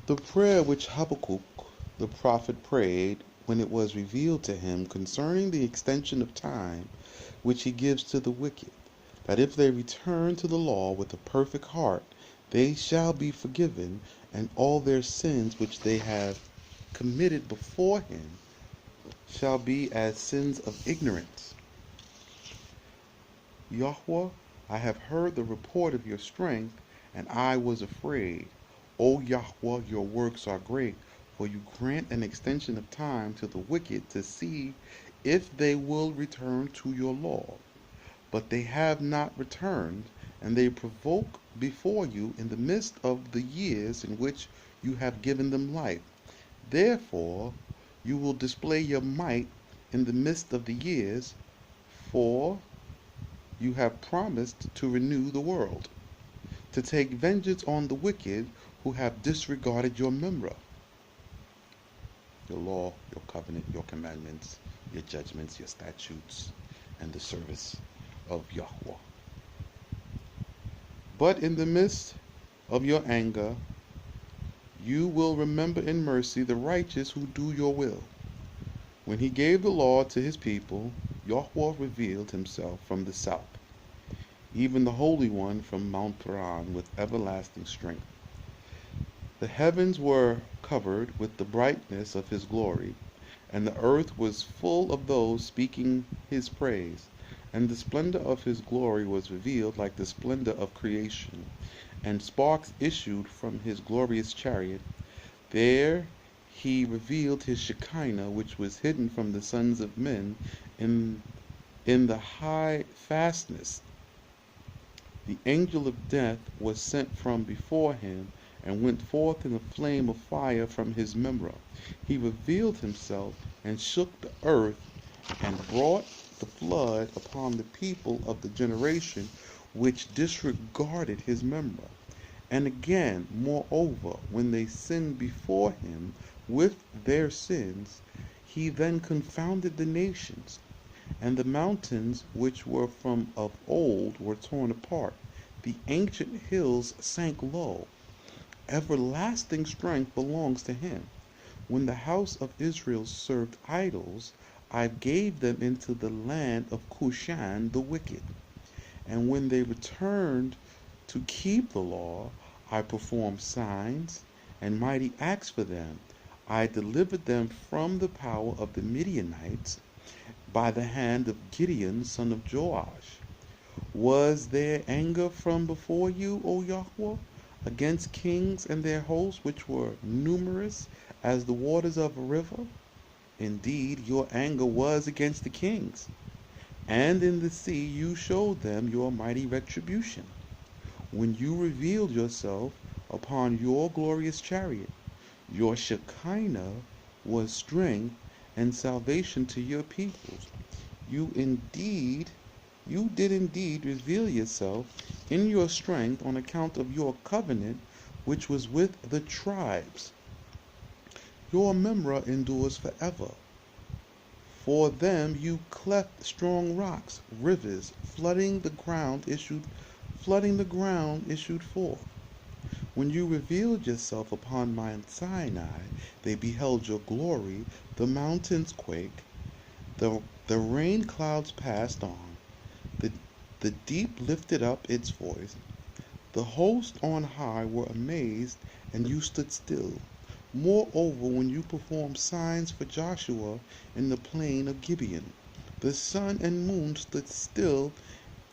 The prayer which Habakkuk the prophet prayed when it was revealed to him concerning the extension of time which he gives to the wicked, that if they return to the law with a perfect heart, they shall be forgiven, and all their sins which they have committed before him shall be as sins of ignorance. Yahweh, I have heard the report of your strength, and I was afraid. O Yahweh, your works are great, for you grant an extension of time to the wicked to see if they will return to your law. But they have not returned, and they provoke before you in the midst of the years in which you have given them life. Therefore, you will display your might in the midst of the years, for you have promised to renew the world, to take vengeance on the wicked who have disregarded your memra, your law, your covenant, your commandments, your judgments, your statutes, and the service of Yahweh. But in the midst of your anger, you will remember in mercy the righteous who do your will. When he gave the law to his people, Yahweh revealed himself from the south, even the Holy One from Mount Paran with everlasting strength. The heavens were covered with the brightness of his glory, and the earth was full of those speaking his praise. And the splendor of his glory was revealed like the splendor of creation, and sparks issued from his glorious chariot. There he revealed his Shekinah, which was hidden from the sons of men in the high fastness. The angel of death was sent from before him, and went forth in a flame of fire from his memra. He revealed himself, and shook the earth, and brought the flood upon the people of the generation which disregarded his memra. And again, moreover, when they sinned before him with their sins, he then confounded the nations, and the mountains which were from of old were torn apart. The ancient hills sank low. Everlasting strength belongs to him. When the house of Israel served idols, I gave them into the land of Cushan the wicked. And when they returned to keep the law, I performed signs and mighty acts for them. I delivered them from the power of the Midianites by the hand of Gideon son of Joash. Was there anger from before you, O Yahweh, against kings and their hosts, which were numerous as the waters of a river? Indeed, your anger was against the kings, and in the sea you showed them your mighty retribution, when you revealed yourself upon your glorious chariot. Your Shekinah was strength and salvation to your peoples. You did indeed reveal yourself in your strength on account of your covenant which was with the tribes. Your memra endures forever. For them you cleft strong rocks, rivers, flooding the ground issued forth. When you revealed yourself upon Mount Sinai, they beheld your glory, the mountains quake, the rain clouds passed on, the deep lifted up its voice. The hosts on high were amazed, and you stood still. Moreover, when you performed signs for Joshua in the plain of Gibeon, the sun and moon stood still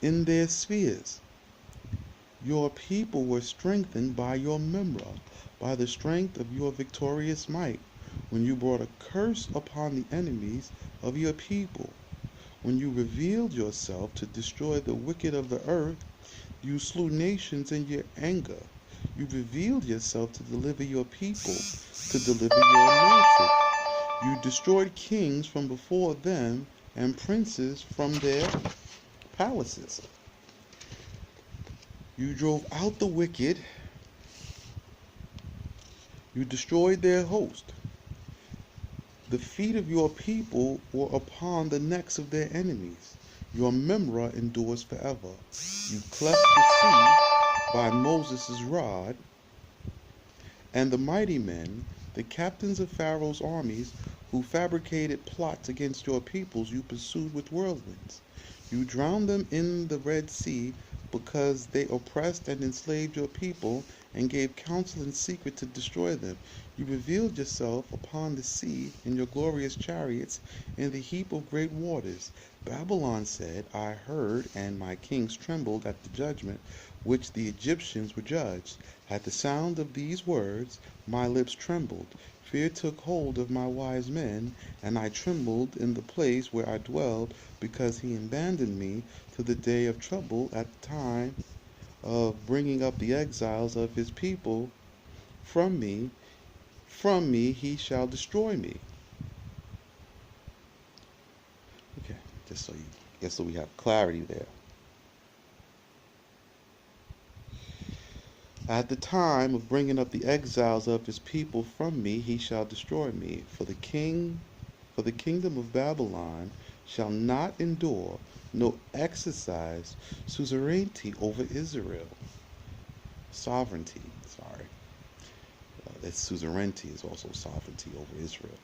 in their spheres. Your people were strengthened by your memra, by the strength of your victorious might, when you brought a curse upon the enemies of your people. When you revealed yourself to destroy the wicked of the earth, you slew nations in your anger. You revealed yourself to deliver your people, to deliver your anointed. You destroyed kings from before them, and princes from their palaces. You drove out the wicked. You destroyed their host. The feet of your people were upon the necks of their enemies. Your memra endures forever. You cleft the sea by Moses' rod, And the mighty men, the captains of Pharaoh's armies, who fabricated plots against your peoples, you pursued with whirlwinds. You drowned them in the Red Sea because they oppressed and enslaved your people and gave counsel in secret to destroy them. You revealed yourself upon the sea in your glorious chariots in the heap of great waters. Babylon said, I heard, and my kings trembled at the judgment which the Egyptians were judged. At the sound of these words, my lips trembled. Fear took hold of my wise men, and I trembled in the place where I dwelled, because he abandoned me to the day of trouble at the time of bringing up the exiles of his people from me. From me he shall destroy me. Okay, just so we have clarity there. At the time of bringing up the exiles of his people from me, he shall destroy me. For the kingdom of Babylon shall not endure, nor exercise suzerainty over Israel. Sovereignty, sorry. That suzerainty is also sovereignty over Israel.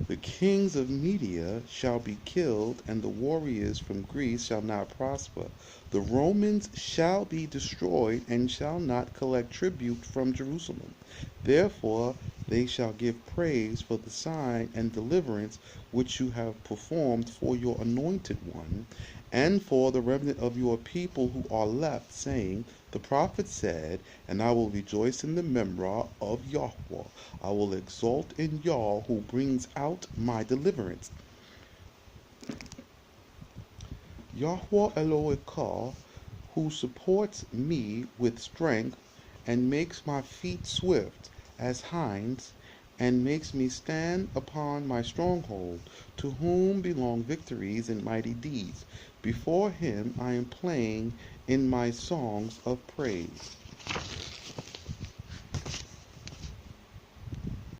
The kings of Media shall be killed, and the warriors from Greece shall not prosper. The Romans shall be destroyed, and shall not collect tribute from Jerusalem. Therefore they shall give praise for the sign and deliverance which you have performed for your anointed one, and for the remnant of your people who are left, saying, the prophet said, and I will rejoice in the memra of Yahweh. I will exult in Yah, who brings out my deliverance. Yahweh Elohika, who supports me with strength, and makes my feet swift as hinds, and makes me stand upon my stronghold, to whom belong victories and mighty deeds. Before him I am playing in my songs of praise.